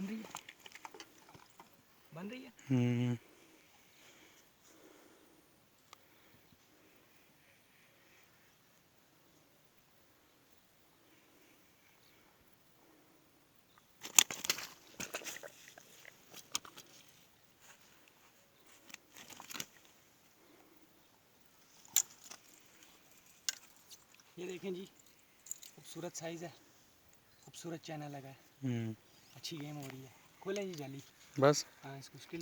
बन रही है, बन रही है। ये देखें जी, खूबसूरत साइज़ है, खूबसूरत चैनल लगा है, अच्छी गेम हो रही है। खोलें जी जाली, बस हाँ इसको स्टिल